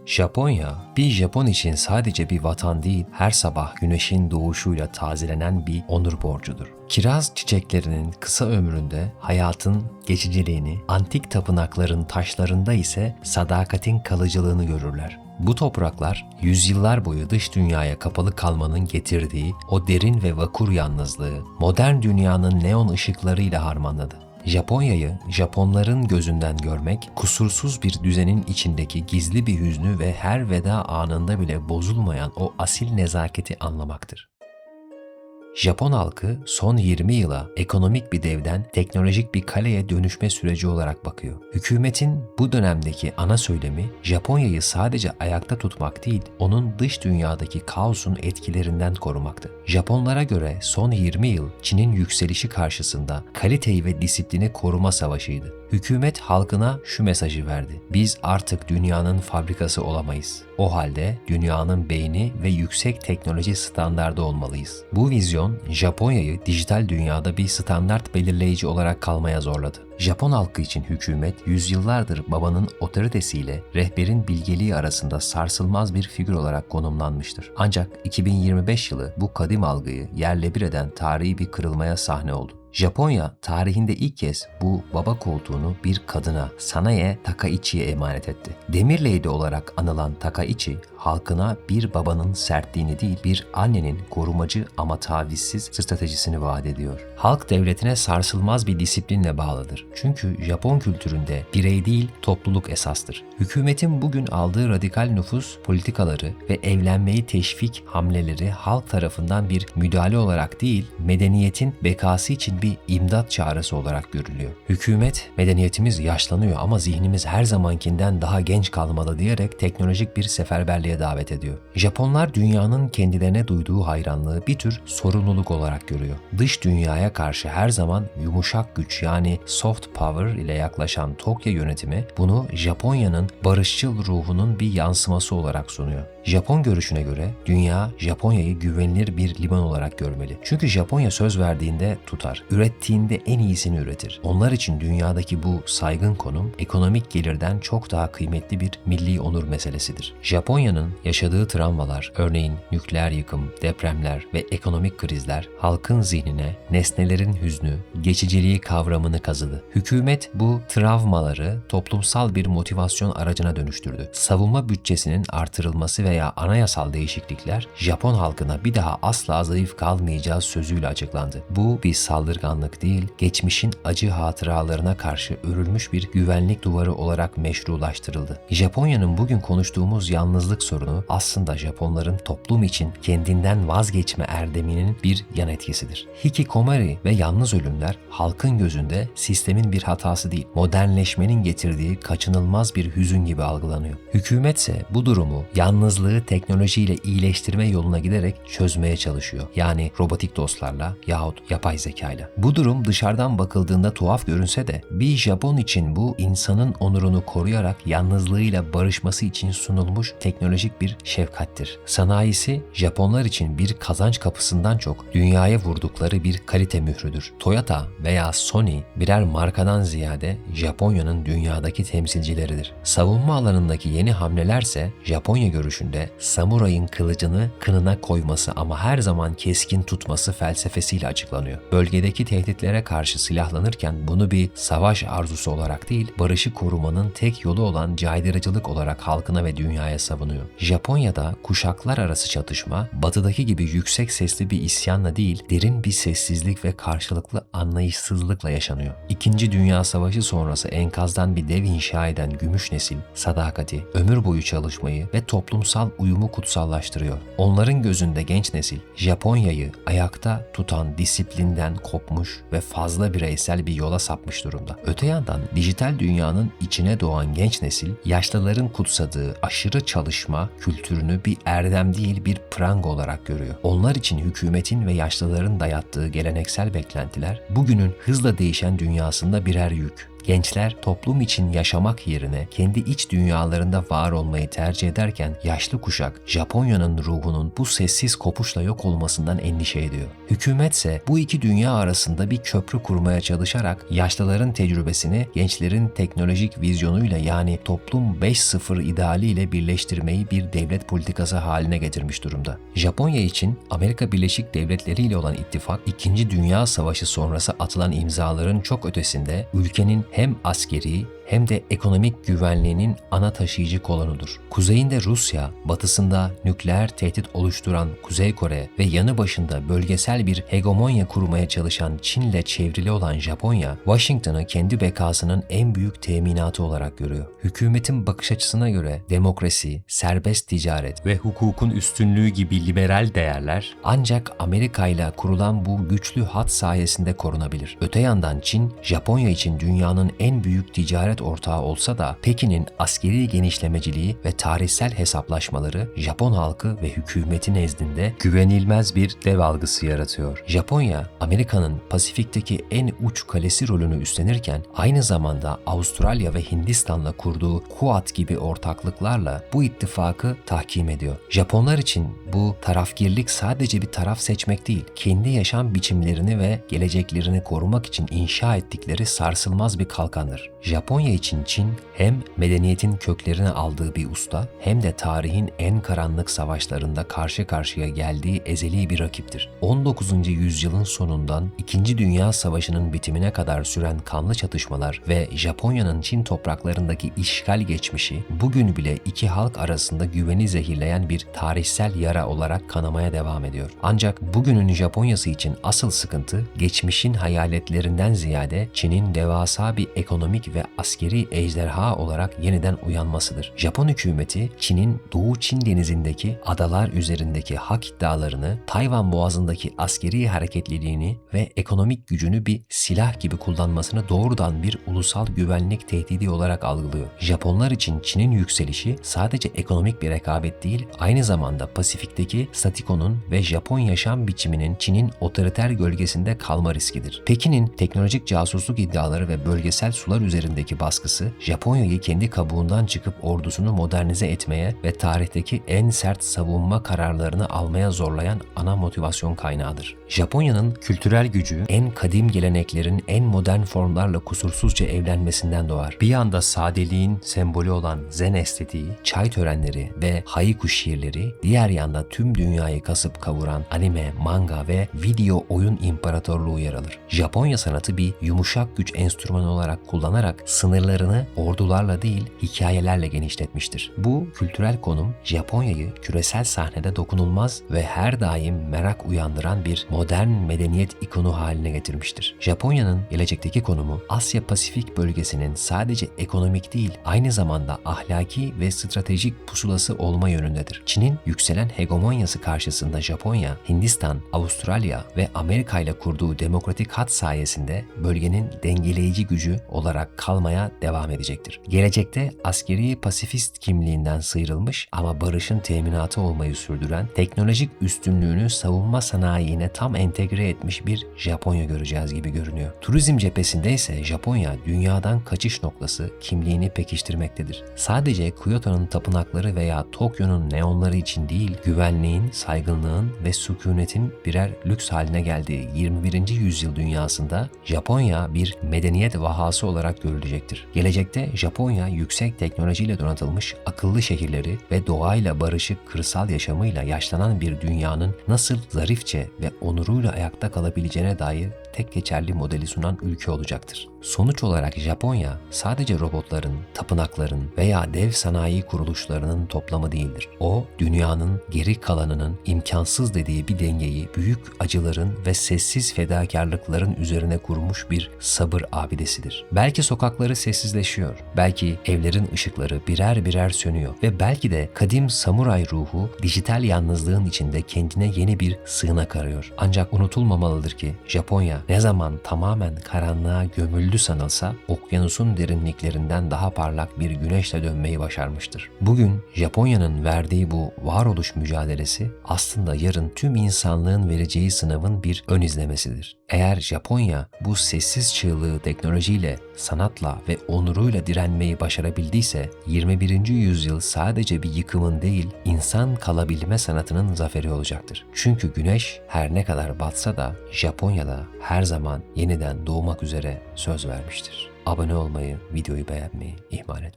Japonya, bir Japon için sadece bir vatan değil, her sabah güneşin doğuşuyla tazelenen bir onur borcudur. Kiraz çiçeklerinin kısa ömründe hayatın geçiciliğini, antik tapınakların taşlarında ise sadakatin kalıcılığını görürler. Bu topraklar, yüzyıllar boyu dış dünyaya kapalı kalmanın getirdiği o derin ve vakur yalnızlığı, modern dünyanın neon ışıklarıyla harmanladı. Japonya'yı Japonların gözünden görmek, kusursuz bir düzenin içindeki gizli bir hüznü ve her veda anında bile bozulmayan o asil nezaketi anlamaktır. Japon halkı son 20 yıla ekonomik bir devden teknolojik bir kaleye dönüşme süreci olarak bakıyor. Hükümetin bu dönemdeki ana söylemi Japonya'yı sadece ayakta tutmak değil, onun dış dünyadaki kaosun etkilerinden korumaktı. Japonlara göre son 20 yıl Çin'in yükselişi karşısında kaliteyi ve disiplini koruma savaşıydı. Hükümet halkına şu mesajı verdi: biz artık dünyanın fabrikası olamayız. O halde dünyanın beyni ve yüksek teknoloji standardı olmalıyız. Bu vizyon Japonya'yı dijital dünyada bir standart belirleyici olarak kalmaya zorladı. Japon halkı için hükümet yüzyıllardır babanın otoritesiyle rehberin bilgeliği arasında sarsılmaz bir figür olarak konumlanmıştır. Ancak 2025 yılı bu kadim algıyı yerle bir eden tarihi bir kırılmaya sahne oldu. Japonya tarihinde ilk kez bu baba koltuğunu bir kadına, Sanae Takaichi'ye emanet etti. Demir Lady olarak anılan Takaichi, halkına bir babanın sertliğini değil, bir annenin korumacı ama tavizsiz stratejisini vaat ediyor. Halk devletine sarsılmaz bir disiplinle bağlıdır. Çünkü Japon kültüründe birey değil, topluluk esastır. Hükümetin bugün aldığı radikal nüfus politikaları ve evlenmeyi teşvik hamleleri halk tarafından bir müdahale olarak değil, medeniyetin bekası için bir imdat çağrısı olarak görülüyor. Hükümet, medeniyetimiz yaşlanıyor ama zihnimiz her zamankinden daha genç kalmalı diyerek teknolojik bir seferberliğe davet ediyor. Japonlar dünyanın kendilerine duyduğu hayranlığı bir tür sorumluluk olarak görüyor. Dış dünyaya karşı her zaman yumuşak güç yani soft power ile yaklaşan Tokyo yönetimi bunu Japonya'nın barışçıl ruhunun bir yansıması olarak sunuyor. Japon görüşüne göre dünya Japonya'yı güvenilir bir liman olarak görmeli. Çünkü Japonya söz verdiğinde tutar, ürettiğinde en iyisini üretir. Onlar için dünyadaki bu saygın konum ekonomik gelirden çok daha kıymetli bir milli onur meselesidir. Japonya'nın yaşadığı travmalar, örneğin nükleer yıkım, depremler ve ekonomik krizler halkın zihnine nesnelerin hüznü, geçiciliği kavramını kazıdı. Hükümet bu travmaları toplumsal bir motivasyon aracına dönüştürdü. Savunma bütçesinin artırılması veya anayasal değişiklikler Japon halkına bir daha asla zayıf kalmayacağı sözüyle açıklandı. Bu bir saldırganlık değil, geçmişin acı hatıralarına karşı örülmüş bir güvenlik duvarı olarak meşrulaştırıldı. Japonya'nın bugün konuştuğumuz yalnızlık sorunu aslında Japonların toplum için kendinden vazgeçme erdeminin bir yan etkisidir. Hikikomori ve yalnız ölümler halkın gözünde sistemin bir hatası değil, modernleşmenin getirdiği kaçınılmaz bir hüzün gibi algılanıyor. Hükümetse bu durumu yalnızlığı teknolojiyle iyileştirme yoluna giderek çözmeye çalışıyor. Yani robotik dostlarla yahut yapay zekayla. Bu durum dışarıdan bakıldığında tuhaf görünse de bir Japon için bu insanın onurunu koruyarak yalnızlığıyla barışması için sunulmuş teknolojik bir şefkattir. Sanayisi Japonlar için bir kazanç kapısından çok dünyaya vurdukları bir kalite mührüdür. Toyota veya Sony birer markadan ziyade Japonya'nın dünyadaki temsilcileridir. Savunma alanındaki yeni hamlelerse Japonya görüşünde samurayın kılıcını kınına koyması ama her zaman keskin tutması felsefesiyle açıklanıyor. Bölgedeki tehditlere karşı silahlanırken bunu bir savaş arzusu olarak değil, barışı korumanın tek yolu olan caydırıcılık olarak halkına ve dünyaya savunuyor. Japonya'da kuşaklar arası çatışma, batıdaki gibi yüksek sesli bir isyanla değil, derin bir sessizlik ve karşılıklı anlayışsızlıkla yaşanıyor. İkinci Dünya Savaşı sonrası enkazdan bir dev inşa eden gümüş nesil, sadakati, ömür boyu çalışmayı ve toplumsal uyumu kutsallaştırıyor. Onların gözünde genç nesil, Japonya'yı ayakta tutan disiplinden kopmuş ve fazla bireysel bir yola sapmış durumda. Öte yandan dijital dünyanın içine doğan genç nesil, yaşlıların kutsadığı aşırı çalışma kültürünü bir erdem değil bir pranga olarak görüyor. Onlar için hükümetin ve yaşlıların dayattığı geleneksel beklentiler, bugünün hızla değişen dünyasında birer yük. Gençler toplum için yaşamak yerine kendi iç dünyalarında var olmayı tercih ederken yaşlı kuşak Japonya'nın ruhunun bu sessiz kopuşla yok olmasından endişe ediyor. Hükümetse bu iki dünya arasında bir köprü kurmaya çalışarak yaşlıların tecrübesini gençlerin teknolojik vizyonuyla yani toplum 5.0 idealiyle birleştirmeyi bir devlet politikası haline getirmiş durumda. Japonya için Amerika Birleşik Devletleri ile olan ittifak, İkinci Dünya Savaşı sonrası atılan imzaların çok ötesinde ülkenin hem askeri hem de ekonomik güvenliğinin ana taşıyıcı kolonudur. Kuzeyinde Rusya, batısında nükleer tehdit oluşturan Kuzey Kore ve yanı başında bölgesel bir hegemonya kurmaya çalışan Çin'le çevrili olan Japonya, Washington'ı kendi bekasının en büyük teminatı olarak görüyor. Hükümetin bakış açısına göre demokrasi, serbest ticaret ve hukukun üstünlüğü gibi liberal değerler ancak Amerika ile kurulan bu güçlü hat sayesinde korunabilir. Öte yandan Çin, Japonya için dünyanın en büyük ticaret ortağı olsa da Pekin'in askeri genişlemeciliği ve tarihsel hesaplaşmaları Japon halkı ve hükümeti nezdinde güvenilmez bir dev algısı yaratıyor. Japonya, Amerika'nın Pasifik'teki en uç kalesi rolünü üstlenirken aynı zamanda Avustralya ve Hindistan'la kurduğu Quad gibi ortaklıklarla bu ittifakı tahkim ediyor. Japonlar için bu tarafgirlik sadece bir taraf seçmek değil, kendi yaşam biçimlerini ve geleceklerini korumak için inşa ettikleri sarsılmaz bir kalkandır. Japonya için Çin hem medeniyetin köklerini aldığı bir usta hem de tarihin en karanlık savaşlarında karşı karşıya geldiği ezeli bir rakiptir. 19. yüzyılın sonundan 2. Dünya Savaşı'nın bitimine kadar süren kanlı çatışmalar ve Japonya'nın Çin topraklarındaki işgal geçmişi bugün bile iki halk arasında güveni zehirleyen bir tarihsel yara olarak kanamaya devam ediyor. Ancak bugünün Japonya'sı için asıl sıkıntı geçmişin hayaletlerinden ziyade Çin'in devasa bir ekonomik ve askeri ejderha olarak yeniden uyanmasıdır. Japon hükümeti Çin'in Doğu Çin Denizi'ndeki adalar üzerindeki hak iddialarını, Tayvan Boğazı'ndaki askeri hareketliliğini ve ekonomik gücünü bir silah gibi kullanmasını doğrudan bir ulusal güvenlik tehdidi olarak algılıyor. Japonlar için Çin'in yükselişi sadece ekonomik bir rekabet değil, aynı zamanda Pasifik'teki statükonun ve Japon yaşam biçiminin Çin'in otoriter gölgesinde kalma riskidir. Pekin'in teknolojik casusluk iddiaları ve bölgesel sular üzerindeki baskısı, Japonya'yı kendi kabuğundan çıkıp ordusunu modernize etmeye ve tarihteki en sert savunma kararlarını almaya zorlayan ana motivasyon kaynağıdır. Japonya'nın kültürel gücü, en kadim geleneklerin en modern formlarla kusursuzca evlenmesinden doğar. Bir yanda sadeliğin sembolü olan Zen estetiği, çay törenleri ve haiku şiirleri, diğer yanda tüm dünyayı kasıp kavuran anime, manga ve video oyun imparatorluğu yer alır. Japonya sanatı bir yumuşak güç enstrümanı olarak kullanarak sınırlarını ordularla değil hikayelerle genişletmiştir. Bu kültürel konum Japonya'yı küresel sahnede dokunulmaz ve her daim merak uyandıran bir modern medeniyet ikonu haline getirmiştir. Japonya'nın gelecekteki konumu Asya Pasifik bölgesinin sadece ekonomik değil aynı zamanda ahlaki ve stratejik pusulası olma yönündedir. Çin'in yükselen hegemonyası karşısında Japonya, Hindistan, Avustralya ve Amerika ile kurduğu demokratik hat sayesinde bölgenin dengeleyici gücü olarak kalmaya devam edecektir. Gelecekte askeri pasifist kimliğinden sıyrılmış ama barışın teminatı olmayı sürdüren, teknolojik üstünlüğünü savunma sanayine tam entegre etmiş bir Japonya göreceğiz gibi görünüyor. Turizm cephesinde ise Japonya dünyadan kaçış noktası kimliğini pekiştirmektedir. Sadece Kyoto'nun tapınakları veya Tokyo'nun neonları için değil, güvenliğin, saygınlığın ve sükunetin birer lüks haline geldiği 21. yüzyıl dünyasında Japonya bir medeniyet vahası olarak görülecektir. Gelecekte Japonya yüksek teknolojiyle donatılmış akıllı şehirleri ve doğayla barışık kırsal yaşamıyla yaşlanan bir dünyanın nasıl zarifçe ve onuruyla ayakta kalabileceğine dair tek geçerli modeli sunan ülke olacaktır. Sonuç olarak Japonya sadece robotların, tapınakların veya dev sanayi kuruluşlarının toplamı değildir. O, dünyanın geri kalanının imkansız dediği bir dengeyi büyük acıların ve sessiz fedakarlıkların üzerine kurmuş bir sabır abidesidir. Belki sokakları sessizleşiyor, belki evlerin ışıkları birer birer sönüyor ve belki de kadim samuray ruhu dijital yalnızlığın içinde kendine yeni bir sığınak arıyor. Ancak unutulmamalıdır ki Japonya ne zaman tamamen karanlığa gömüldü sanılsa okyanusun derinliklerinden daha parlak bir güneşle dönmeyi başarmıştır. Bugün Japonya'nın verdiği bu varoluş mücadelesi aslında yarın tüm insanlığın vereceği sınavın bir ön izlemesidir. Eğer Japonya bu sessiz çığlığı teknolojiyle sanatla ve onuruyla direnmeyi başarabildiyse, 21. yüzyıl sadece bir yıkımın değil, insan kalabilme sanatının zaferi olacaktır. Çünkü güneş her ne kadar batsa da Japonya'da her zaman yeniden doğmak üzere söz vermiştir. Abone olmayı, videoyu beğenmeyi ihmal etme.